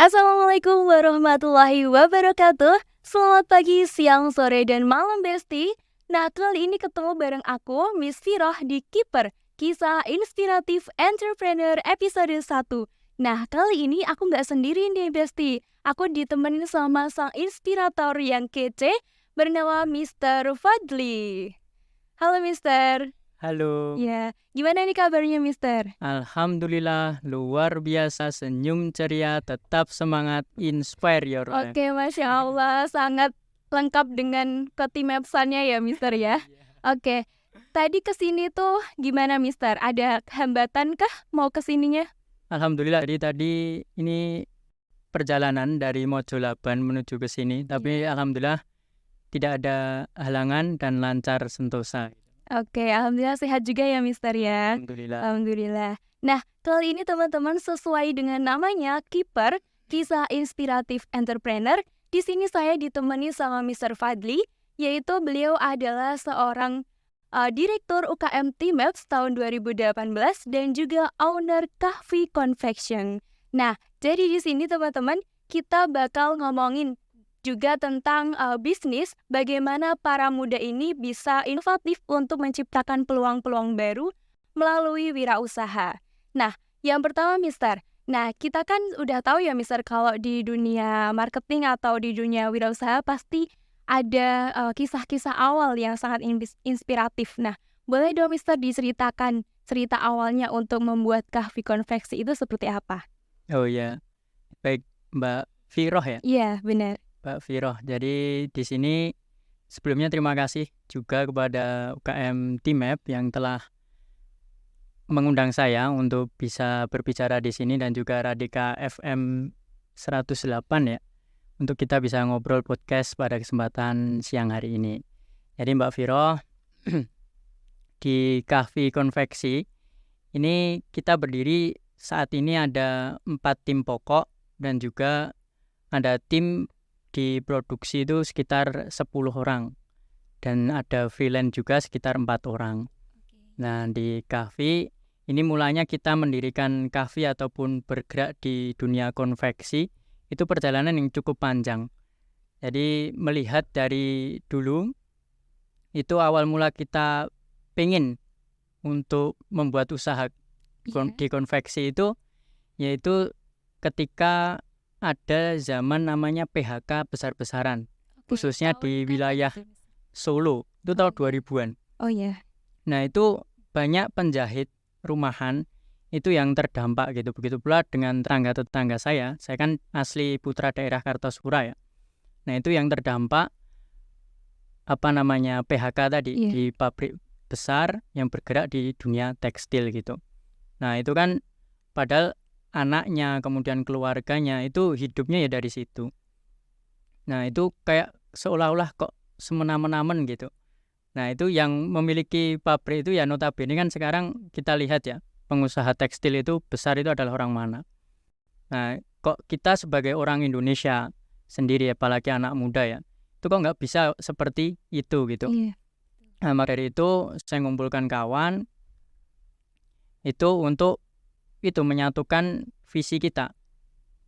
Assalamualaikum warahmatullahi wabarakatuh. Selamat pagi, siang, sore, dan malam Besti. Nah, kali ini ketemu bareng aku, Miss Firoh di Kiper, Kisah Inspiratif Entrepreneur episode 1. Nah, kali ini aku nggak sendiri nih Besti. Aku ditemenin sama sang inspirator yang kece bernama Mr. Fadli. Halo Mister. Halo, Ya, gimana nih kabarnya Mister? Alhamdulillah luar biasa, senyum ceria, tetap semangat, inspire your life. Oke, Masya Allah, sangat lengkap dengan copy mapsannya ya, Mister ya. Oke, tadi kesini tuh gimana, Mister? Ada hambatan kah mau kesininya? Alhamdulillah, jadi tadi ini perjalanan dari Mojolaban menuju ke sini, tapi alhamdulillah tidak ada halangan dan lancar sentosa. Oke, alhamdulillah sehat juga ya, Mister ya. Alhamdulillah. Alhamdulillah. Nah, kali ini teman-teman sesuai dengan namanya, Kiper, Kisah Inspiratif Entrepreneur. Di sini saya ditemani sama Mr. Fadli, yaitu beliau adalah seorang Direktur UKM T-Maps tahun 2018 dan juga owner Kahfi Confection. Nah, jadi di sini teman-teman kita bakal ngomongin juga tentang bisnis, bagaimana para muda ini bisa inovatif untuk menciptakan peluang-peluang baru melalui wirausaha. Nah, yang pertama Mister, nah kita kan udah tahu ya Mister kalau di dunia marketing atau di dunia wirausaha pasti ada kisah-kisah awal yang sangat inspiratif. Nah, boleh dong Mister diceritakan cerita awalnya untuk membuat Kahfi Konveksi itu seperti apa? Oh ya, baik Mbak Firoh ya, Iya, benar. Mbak Firoh. Jadi di sini sebelumnya terima kasih juga kepada UKM T-Map yang telah mengundang saya untuk bisa berbicara di sini dan juga Radika FM 108 ya, untuk kita bisa ngobrol podcast pada kesempatan siang hari ini. Jadi Mbak Firoh, di Kahfi Konveksi ini kita berdiri saat ini ada 4 tim pokok dan juga ada tim di produksi itu sekitar 10 orang dan ada freelance juga sekitar 4 orang. Nah, di Kahfi ini mulanya kita mendirikan Kahfi ataupun bergerak di dunia konveksi itu perjalanan yang cukup panjang. Jadi melihat dari dulu itu awal mula kita pengen untuk membuat usaha di konveksi itu yaitu ketika ada zaman namanya PHK besar-besaran, khususnya di wilayah Solo, itu tahun 2000-an. Oh iya. Nah, itu banyak penjahit rumahan itu yang terdampak gitu. Begitu pula dengan tetangga saya kan asli putra daerah Kartosura ya. Nah, itu yang terdampak PHK tadi di pabrik besar yang bergerak di dunia tekstil gitu. Nah, itu kan padahal anaknya kemudian keluarganya itu hidupnya ya dari situ. Nah, itu kayak seolah-olah kok semena-menamen gitu. Nah, itu yang memiliki pabrik itu ya notabene kan sekarang kita lihat ya, pengusaha tekstil itu besar itu adalah orang mana. Nah, kok kita sebagai orang Indonesia sendiri apalagi anak muda ya, itu kok nggak bisa seperti itu gitu. Nah, maka dari itu saya ngumpulkan kawan itu untuk itu menyatukan visi kita.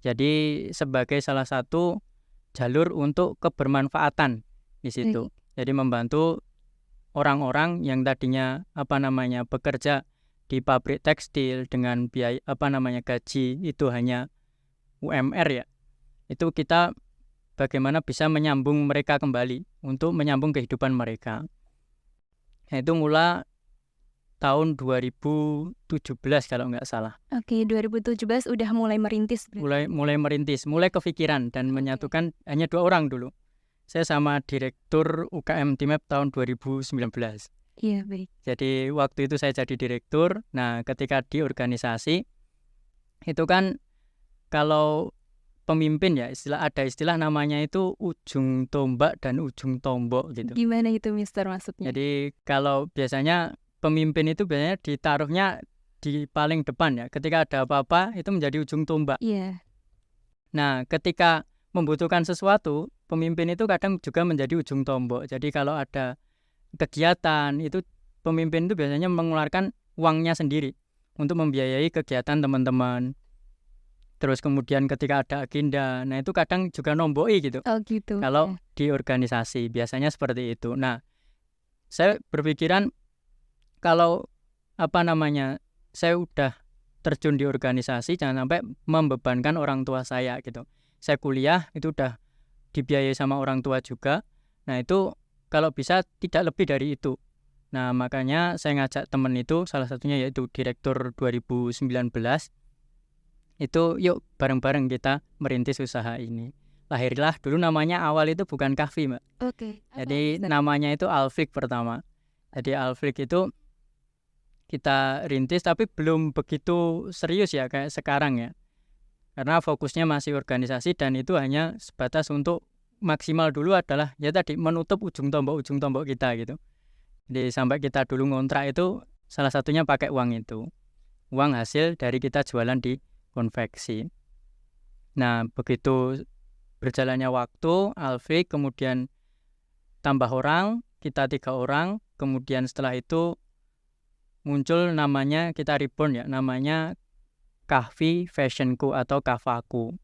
Jadi sebagai salah satu jalur untuk kebermanfaatan di situ. Jadi membantu orang-orang yang tadinya bekerja di pabrik tekstil dengan biaya gaji itu hanya UMR ya. Itu kita bagaimana bisa menyambung mereka kembali untuk menyambung kehidupan mereka. Nah, itu mulai tahun 2017 kalau nggak salah. Oke, 2017 udah mulai merintis. Mulai kepikiran dan menyatukan hanya 2 orang dulu. Saya sama direktur UKM T-Map tahun 2019. Iya, baik. Jadi waktu itu saya jadi direktur. Nah, ketika di organisasi itu kan kalau pemimpin ya ada istilah namanya itu ujung tombak dan ujung tombok gitu. Gimana itu Mister maksudnya? Jadi kalau biasanya pemimpin itu biasanya ditaruhnya di paling depan ya. Ketika ada apa-apa itu menjadi ujung tombak. Iya. Nah, ketika membutuhkan sesuatu, pemimpin itu kadang juga menjadi ujung tombak. Jadi kalau ada kegiatan itu pemimpin itu biasanya mengeluarkan uangnya sendiri untuk membiayai kegiatan teman-teman. terus kemudian ketika ada agenda, nah itu kadang juga nomboi gitu. Oh gitu. Kalau di organisasi biasanya seperti itu. Nah, saya berpikiran kalau saya udah terjun di organisasi, jangan sampai membebankan orang tua saya gitu. Saya kuliah itu udah dibiayai sama orang tua juga. Nah itu kalau bisa tidak lebih dari itu. Nah makanya saya ngajak temen itu, salah satunya yaitu Direktur 2019, itu yuk bareng-bareng kita merintis usaha ini. Lahirlah dulu namanya awal itu bukan Kahfi, Mbak. Oke. Jadi namanya itu Alfik pertama. Jadi Alfik itu kita rintis tapi belum begitu serius ya kayak sekarang ya. Karena fokusnya masih organisasi dan itu hanya sebatas untuk maksimal dulu adalah ya tadi menutup ujung tombak kita gitu. Jadi sampai kita dulu ngontrak itu salah satunya pakai uang itu. Uang hasil dari kita jualan di konveksi. Nah, begitu berjalannya waktu, Alfik kemudian tambah orang, kita 3 orang, kemudian setelah itu muncul namanya, kita reborn ya, namanya Kahfi Fashionku atau Kafaku.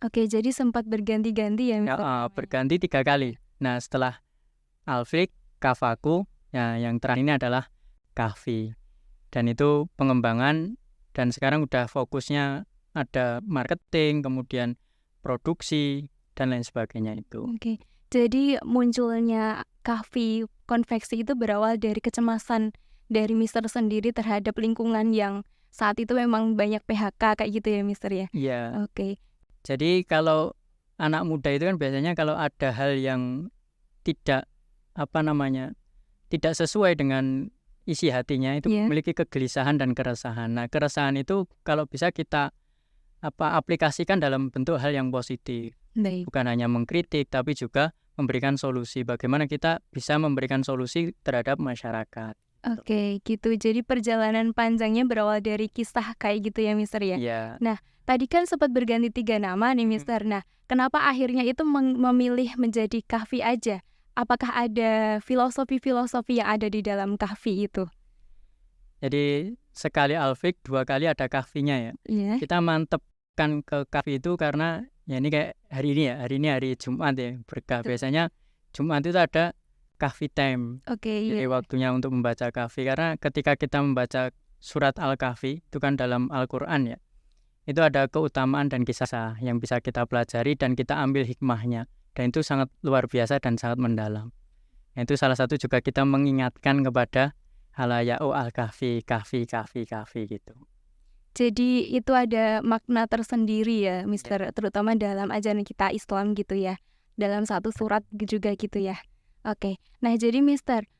Oke, jadi sempat berganti-ganti ya, Ya, Mister? berganti 3 kali. Nah, setelah Alfik, Kafaku, ya yang terakhir ini adalah Kahfi. Dan itu pengembangan dan sekarang udah fokusnya ada marketing, kemudian produksi dan lain sebagainya itu. Oke. Jadi munculnya Kahfi konveksi itu berawal dari kecemasan dari Mister sendiri terhadap lingkungan yang saat itu memang banyak PHK kayak gitu ya, Mister ya? Iya. Oke. Jadi kalau anak muda itu kan biasanya kalau ada hal yang tidak tidak sesuai dengan isi hatinya itu memiliki kegelisahan dan keresahan. Nah, keresahan itu kalau bisa kita aplikasikan dalam bentuk hal yang positif. Baik. Bukan hanya mengkritik tapi juga memberikan solusi. Bagaimana kita bisa memberikan solusi terhadap masyarakat. Oke, gitu. Jadi perjalanan panjangnya berawal dari kisah kayak gitu ya, Mister ya? Iya. Nah, tadi kan sempat berganti 3 nama nih, Mister. Nah, kenapa akhirnya itu memilih menjadi Kahfi aja? Apakah ada filosofi-filosofi yang ada di dalam Kahfi itu? Jadi sekali Alfik, 2 kali ada Kahfinya ya. Iya. Kita mantepkan ke Kahfi itu karena ya ini kayak hari ini hari Jumat ya, berkah. Biasanya Jumat itu ada Kahfi time. Oke, Jadi waktunya untuk membaca Kahfi, karena ketika kita membaca surat Al-Kahfi itu kan dalam Al-Quran ya, itu ada keutamaan dan kisah yang bisa kita pelajari dan kita ambil hikmahnya, dan itu sangat luar biasa dan sangat mendalam. Nah, itu salah satu juga kita mengingatkan kepada halayak Al-Kahfi, Kahfi gitu. Jadi itu ada makna tersendiri ya, Mister, terutama dalam ajaran kita Islam gitu ya, dalam satu surat juga gitu ya. Oke, nah jadi Mister,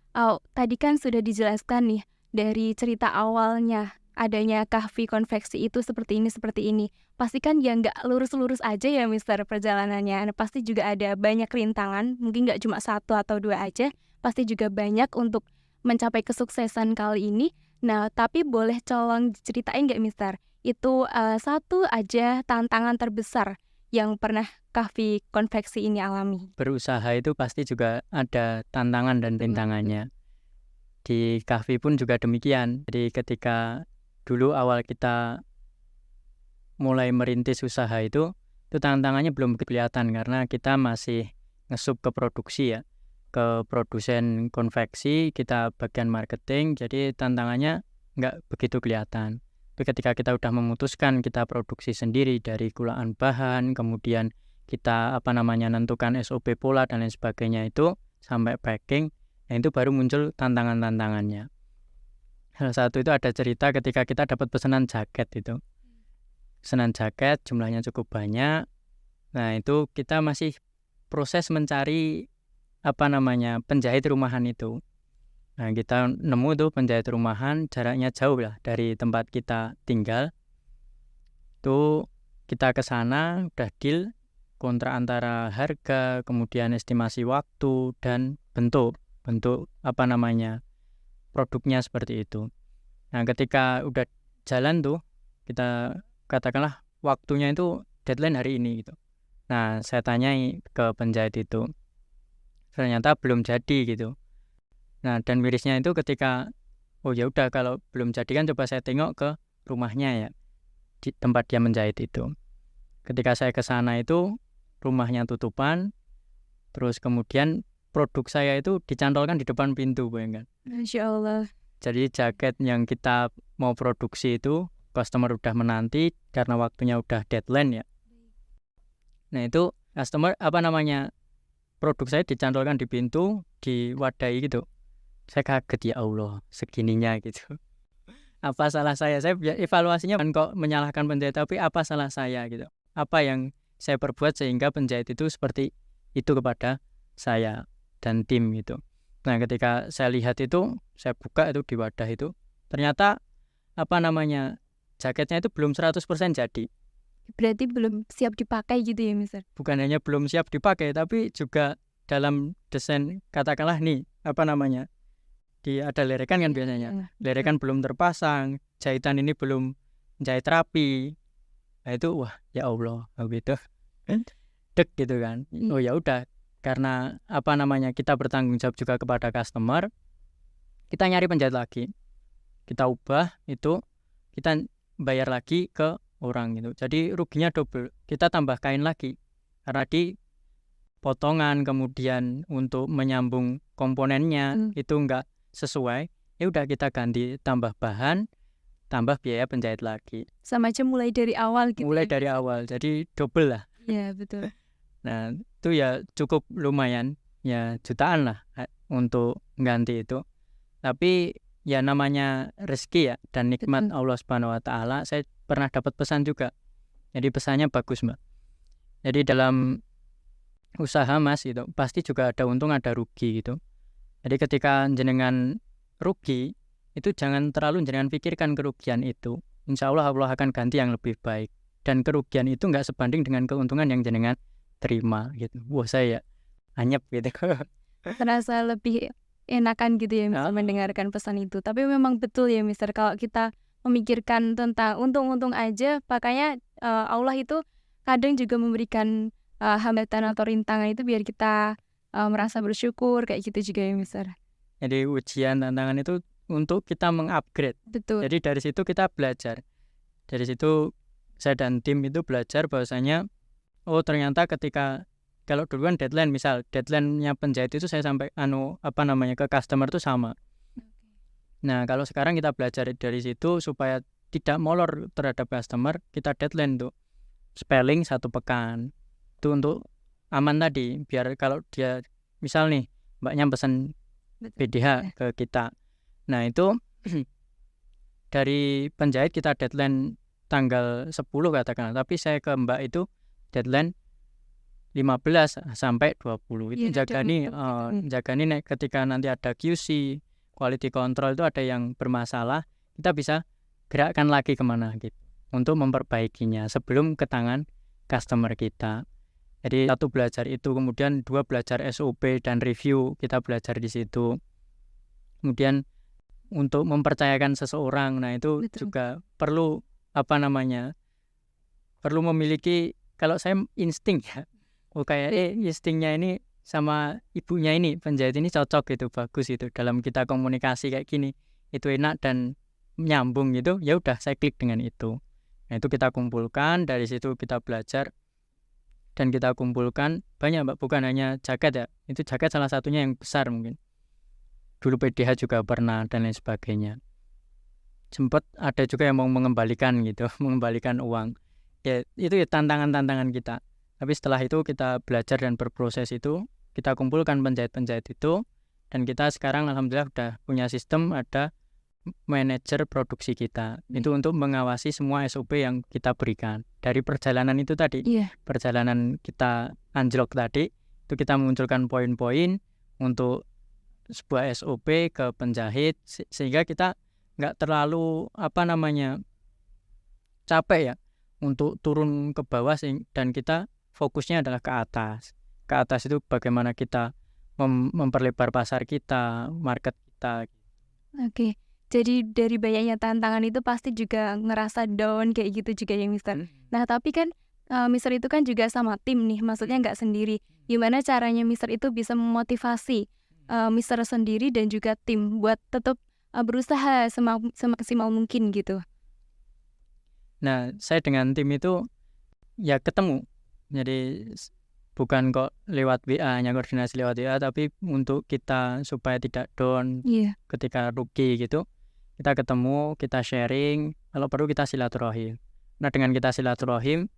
tadi kan sudah dijelaskan nih dari cerita awalnya adanya Kahfi konveksi itu seperti ini. Pasti kan ya nggak lurus-lurus aja ya, Mister, perjalanannya. Nah, pasti juga ada banyak rintangan, mungkin nggak cuma 1 atau 2 aja, pasti juga banyak untuk mencapai kesuksesan kali ini. Nah, tapi boleh tolong diceritain nggak, Mister? Itu 1 aja tantangan terbesar yang pernah Kahfi konveksi ini alami. Berusaha itu pasti juga ada tantangan dan rintangannya. Di Kahfi pun juga demikian. Jadi ketika dulu awal kita mulai merintis usaha itu tantangannya belum kelihatan karena kita masih ngesup ke produksi ya, ke produsen konveksi, kita bagian marketing, jadi tantangannya nggak begitu kelihatan. Tapi ketika kita udah memutuskan kita produksi sendiri dari kulaan bahan, kemudian kita nentukan SOP pola dan lain sebagainya itu sampai packing, nah itu baru muncul tantangan-tantangannya. Salah satu itu ada cerita ketika kita dapat pesanan jaket itu. Pesanan jaket jumlahnya cukup banyak. Nah, itu kita masih proses mencari penjahit rumahan itu. Nah, kita nemu tuh penjahit rumahan, jaraknya jauh lah dari tempat kita tinggal. Itu kita ke sana, udah deal kontrak antara harga, kemudian estimasi waktu dan bentuk produknya seperti itu. Nah, ketika udah jalan tuh, kita katakanlah waktunya itu deadline hari ini gitu. Nah, saya tanyai ke penjahit itu, ternyata belum jadi gitu. Nah, dan mirisnya itu ketika ya udah kalau belum jadi kan coba saya tengok ke rumahnya ya, di tempat dia menjahit itu. ketika saya ke sana itu rumahnya tutupan, terus kemudian produk saya itu dicantolkan di depan pintu, bayangkan. Masya Allah. Jadi jaket yang kita mau produksi itu customer udah menanti karena waktunya udah deadline ya. Nah itu customer produk saya dicantolkan di pintu, diwadahi gitu. Saya kaget, ya Allah, segininya gitu. Apa salah saya? Saya evaluasinya bukan kok menyalahkan penjahit, tapi apa salah saya gitu. Apa yang saya perbuat sehingga penjahit itu seperti itu kepada saya dan tim gitu. Nah ketika saya lihat itu, saya buka itu di wadah itu, ternyata jaketnya itu belum 100% jadi. Berarti belum siap dipakai gitu ya, Mister? Bukan hanya belum siap dipakai, tapi juga dalam desain, katakanlah nih, ada lerekan kan biasanya. Lerekan belum terpasang, jahitan ini belum jahit rapi. Nah itu wah, ya Allah, gitu. Dek gitu kan. Oh ya udah, karena kita bertanggung jawab juga kepada customer, kita nyari penjahit lagi. Kita ubah itu, kita bayar lagi ke orang gitu. Jadi ruginya double. Kita tambah kain lagi. Karena di potongan kemudian untuk menyambung komponennya itu enggak sesuai. Ya udah kita ganti, tambah bahan, tambah biaya penjahit lagi. Sama aja mulai dari awal gitu. Mulai dari awal. Jadi double lah. Iya, betul. Nah, itu ya cukup lumayan. Ya jutaan lah untuk ganti itu. Tapi ya namanya rezeki ya dan nikmat Allah Subhanahu wa taala. Saya pernah dapat pesan juga. Jadi pesannya bagus, Mbak. Jadi dalam usaha Mas gitu, pasti juga ada untung ada rugi gitu. Jadi ketika jenengan rugi, itu jangan terlalu jenengan pikirkan kerugian itu. Insya Allah Allah akan ganti yang lebih baik. Dan kerugian itu nggak sebanding dengan keuntungan yang jenengan terima gitu. Wah saya anyep gitu. Terasa lebih enakan gitu ya Mister mendengarkan pesan itu. Tapi memang betul ya Mister, kalau kita memikirkan tentang untung-untung aja, makanya Allah itu kadang juga memberikan hambatan atau rintangan itu biar kita merasa bersyukur, kayak gitu juga ya Mister. Jadi ujian, tantangan itu untuk kita mengupgrade. Betul. Jadi dari situ kita belajar. Dari situ saya dan tim itu belajar bahwasanya oh ternyata ketika kalau dulu kan deadline, misal deadline-nya penjahit itu saya sampai ke customer itu sama. Nah, kalau sekarang kita belajar dari situ supaya tidak molor terhadap customer, kita deadline tuh spelling 1 pekan. Itu untuk aman tadi, biar kalau dia misal nih mbaknya pesan PDH ke kita. Nah, itu dari penjahit kita deadline tanggal 10 katakanlah, tapi saya ke mbak itu deadline 15 sampai 20. Itu jaga nih ketika nanti ada QC, quality control itu ada yang bermasalah, kita bisa gerakkan lagi kemana gitu untuk memperbaikinya sebelum ke tangan customer kita. Jadi 1 belajar itu, kemudian 2 belajar SOP dan review, kita belajar di situ. Kemudian untuk mempercayakan seseorang, nah itu juga perlu perlu memiliki, kalau saya insting ya, instingnya ini sama ibunya ini penjahit ini cocok gitu, bagus itu dalam kita komunikasi kayak gini, itu enak dan nyambung gitu, ya udah saya klik dengan itu. Nah itu kita kumpulkan, dari situ kita belajar dan kita kumpulkan banyak Mbak, bukan hanya jaket ya, itu jaket salah satunya yang besar mungkin. Dulu PDH juga pernah dan lain sebagainya. Sempat ada juga yang mau mengembalikan gitu, mengembalikan uang. Ya itu ya tantangan-tantangan kita. Tapi setelah itu kita belajar dan berproses itu, kita kumpulkan penjahit-penjahit itu, dan kita sekarang alhamdulillah udah punya sistem, ada manajer produksi kita. Itu untuk mengawasi semua SOP yang kita berikan. Dari perjalanan itu tadi, perjalanan kita anjlok tadi, itu kita memunculkan poin-poin untuk sebuah SOP ke penjahit, sehingga kita nggak terlalu capek ya untuk turun ke bawah, dan kita fokusnya adalah ke atas. Ke atas itu bagaimana kita memperlebar pasar kita, market kita. Oke. Jadi dari banyaknya tantangan itu pasti juga ngerasa down kayak gitu juga ya Mister. Nah tapi kan Mister itu kan juga sama tim nih, maksudnya nggak sendiri. Gimana caranya Mister itu bisa memotivasi Mister sendiri dan juga tim buat tetap berusaha semaksimal mungkin gitu? Nah saya dengan tim itu ya ketemu. Jadi bukan kok lewat WA, hanya koordinasi lewat WA, tapi untuk kita supaya tidak down Iya. ketika rugi gitu, kita ketemu, kita sharing, kalau perlu kita silaturahim. Nah, dengan kita silaturahim,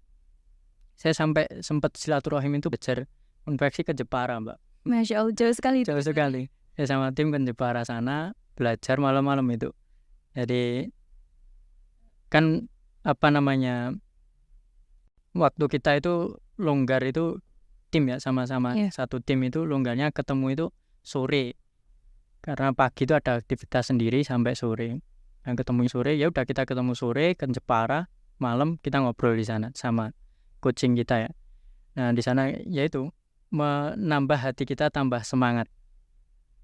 saya sampai sempat silaturahim itu belajar konveksi ke Jepara, Mbak. Masya Allah, jauh sekali. Jauh sekali. Saya sama tim ke Jepara sana, belajar malam-malam itu. Jadi kan waktu kita itu longgar itu tim ya, sama-sama satu tim itu longgarnya ketemu itu sore, karena pagi itu ada aktivitas sendiri sampai sore. Dan ketemu sore, ya udah kita ketemu sore ke Jepara, malam kita ngobrol di sana sama coaching kita ya. Nah di sana yaitu menambah hati kita tambah semangat,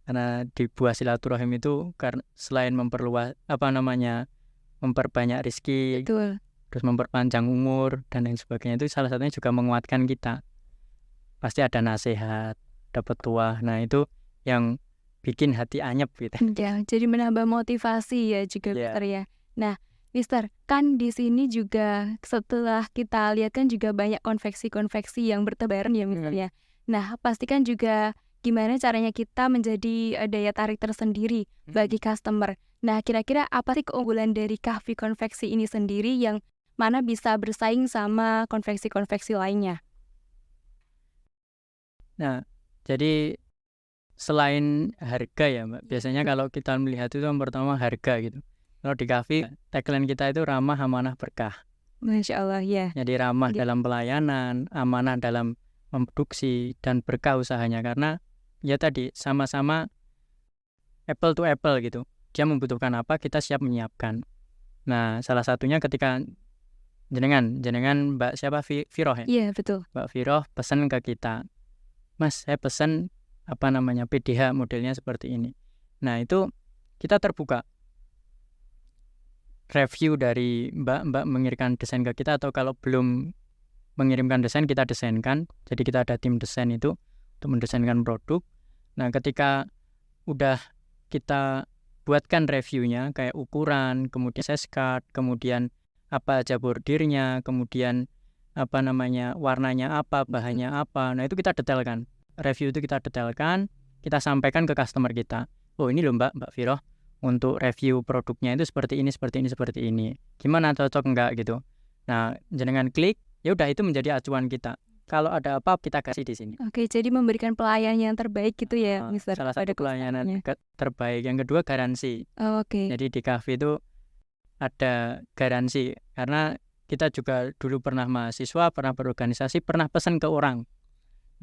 karena di buah silaturahim itu karena selain memperluas memperbanyak rezeki, terus memperpanjang umur dan lain sebagainya, itu salah satunya juga menguatkan kita. Pasti ada nasihat, dapat tuah. Nah itu yang bikin hati anyep gitu. Ya, jadi menambah motivasi ya juga Mister ya. Nah, Mister, kan di sini juga setelah kita lihat kan juga banyak konveksi-konveksi yang bertebaran ya Mister ya. Nah, pastikan juga gimana caranya kita menjadi daya tarik tersendiri bagi customer. Nah, kira-kira apa sih keunggulan dari Kahfi Konveksi ini sendiri yang mana bisa bersaing sama konveksi-konveksi lainnya? Nah, jadi selain harga ya Mbak, biasanya kalau kita melihat itu yang pertama harga gitu. Kalau di Kahfi, tagline kita itu ramah, amanah, berkah. Masya Allah ya. Jadi ramah dalam pelayanan, amanah dalam memproduksi, dan berkah usahanya. Karena ya tadi sama-sama apple to apple gitu. Dia membutuhkan apa, kita siap menyiapkan. Nah, salah satunya ketika jenengan Mbak siapa, Viroh ya? Iya, betul. Mbak Viroh pesan ke kita, Mas, saya pesan PDH modelnya seperti ini. Nah, itu kita terbuka. Review dari Mbak mengirimkan desain ke kita, atau kalau belum mengirimkan desain, kita desainkan. Jadi kita ada tim desain itu untuk mendesainkan produk. Nah, ketika udah kita buatkan reviewnya, kayak ukuran, kemudian size card, kemudian apa aja bordirnya, kemudian warnanya apa, bahannya apa. Nah, itu kita detailkan. Review itu kita detailkan, kita sampaikan ke customer kita. Oh, ini loh Mbak Viroh, untuk review produknya itu seperti ini. Gimana, cocok enggak gitu. Nah, jenengan klik, ya udah itu menjadi acuan kita. Kalau ada apa kita kasih di sini. Oke, jadi memberikan pelayanan yang terbaik gitu ya, Mister. Salah satu pelayanan terbaik. Yang kedua garansi. Oke. Jadi di Kahfi itu ada garansi, karena kita juga dulu pernah mahasiswa, pernah berorganisasi, pernah pesan ke orang.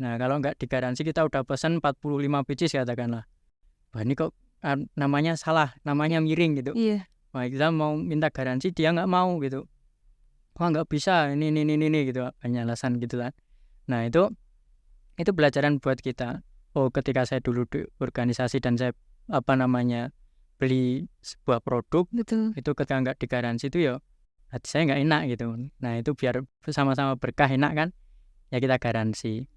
Nah, kalau nggak digaransi, kita udah pesan 45 pieces katakanlah. Wah, ini kok namanya salah, namanya miring gitu. Iya. Wah, kita mau minta garansi, dia nggak mau gitu. Wah, nggak bisa, ini gitu, banyak alasan gitu kan. Nah, itu pelajaran buat kita. Oh, ketika saya dulu di organisasi dan saya beli sebuah produk, betul, itu ketika nggak digaransi itu ya hati saya nggak enak gitu. Nah, itu biar sama-sama berkah, enak kan, ya kita garansi.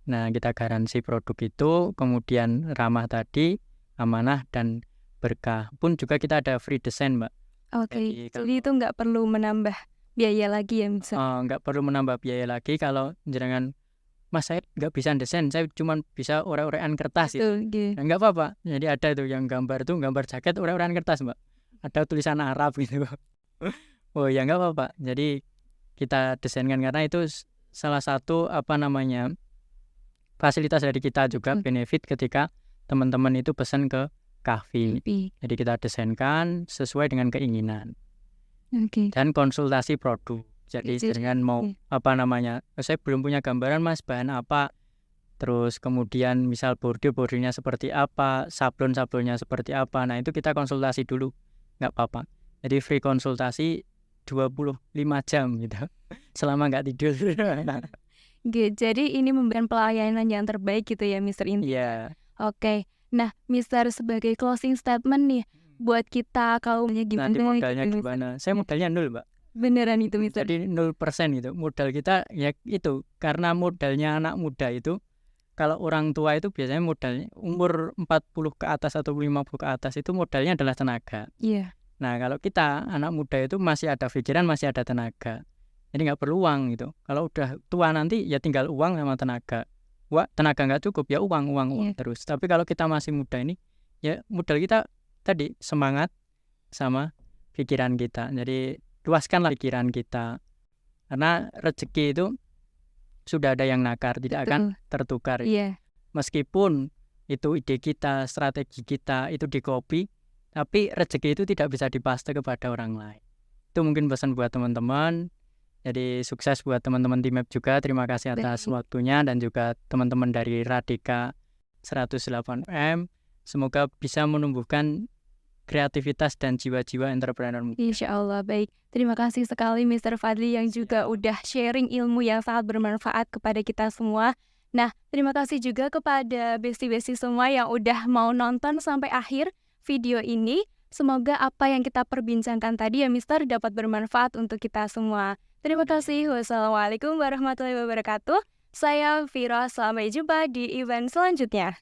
Nah, kita garansi produk itu, kemudian ramah tadi, amanah dan berkah. Pun juga kita ada free design Mbak. Oke, jadi itu nggak perlu menambah biaya lagi ya Mister? Nggak perlu menambah biaya lagi. Kalau jangan, Mas saya nggak bisa desain, saya cuma bisa orek-orekan kertas gitu. Nah, nggak apa-apa. Jadi ada itu yang gambar jaket orek-orekan kertas Mbak. Ada tulisan Arab gitu. Oh ya nggak apa-apa. Jadi kita desainkan, karena itu salah satu fasilitas dari kita juga, benefit ketika teman-teman itu pesan ke Kahfi. Jadi kita desainkan sesuai dengan keinginan. Dan konsultasi produk. Jadi dengan mau saya belum punya gambaran Mas, bahan apa, terus kemudian misal bordirnya seperti apa, sablonnya seperti apa. Nah, itu kita konsultasi dulu, nggak apa-apa. Jadi free konsultasi 25 jam gitu, selama nggak tidur. Jadi ini memberikan pelayanan yang terbaik gitu ya Mister Inti. Iya. Oke. Nah, Mister sebagai closing statement nih buat kita kaumnya gimana? Nanti modalnya gimana? Saya modalnya 0 Mbak. Beneran itu Mister. Jadi 0% gitu. Modal kita ya itu, karena modalnya anak muda itu, kalau orang tua itu biasanya modalnya umur 40 ke atas atau 50 ke atas itu modalnya adalah tenaga. Iya. Nah, kalau kita anak muda itu masih ada pikiran, masih ada tenaga. Jadi nggak perlu uang gitu. Kalau udah tua nanti ya tinggal uang sama tenaga. Tenaga nggak cukup ya uang terus. Tapi kalau kita masih muda ini, ya modal kita tadi semangat sama pikiran kita. Jadi luaskanlah pikiran kita. Karena rezeki itu sudah ada yang nakar, tidak akan tertukar. Meskipun itu ide kita, strategi kita itu di-copy, tapi rezeki itu tidak bisa dipaste kepada orang lain. Itu mungkin pesan buat teman-teman. Jadi sukses buat teman-teman di MAP juga. Terima kasih atas waktunya dan juga teman-teman dari Radika 108M. Semoga bisa menumbuhkan kreativitas dan jiwa-jiwa entrepreneur. Insya Allah, baik. Terima kasih sekali Mr. Fadli yang juga udah sharing ilmu yang sangat bermanfaat kepada kita semua. Nah, terima kasih juga kepada besti-besti semua yang udah mau nonton sampai akhir video ini. Semoga apa yang kita perbincangkan tadi ya Mister dapat bermanfaat untuk kita semua. Terima kasih. Wassalamualaikum warahmatullahi wabarakatuh. Saya Vira, sampai jumpa di event selanjutnya.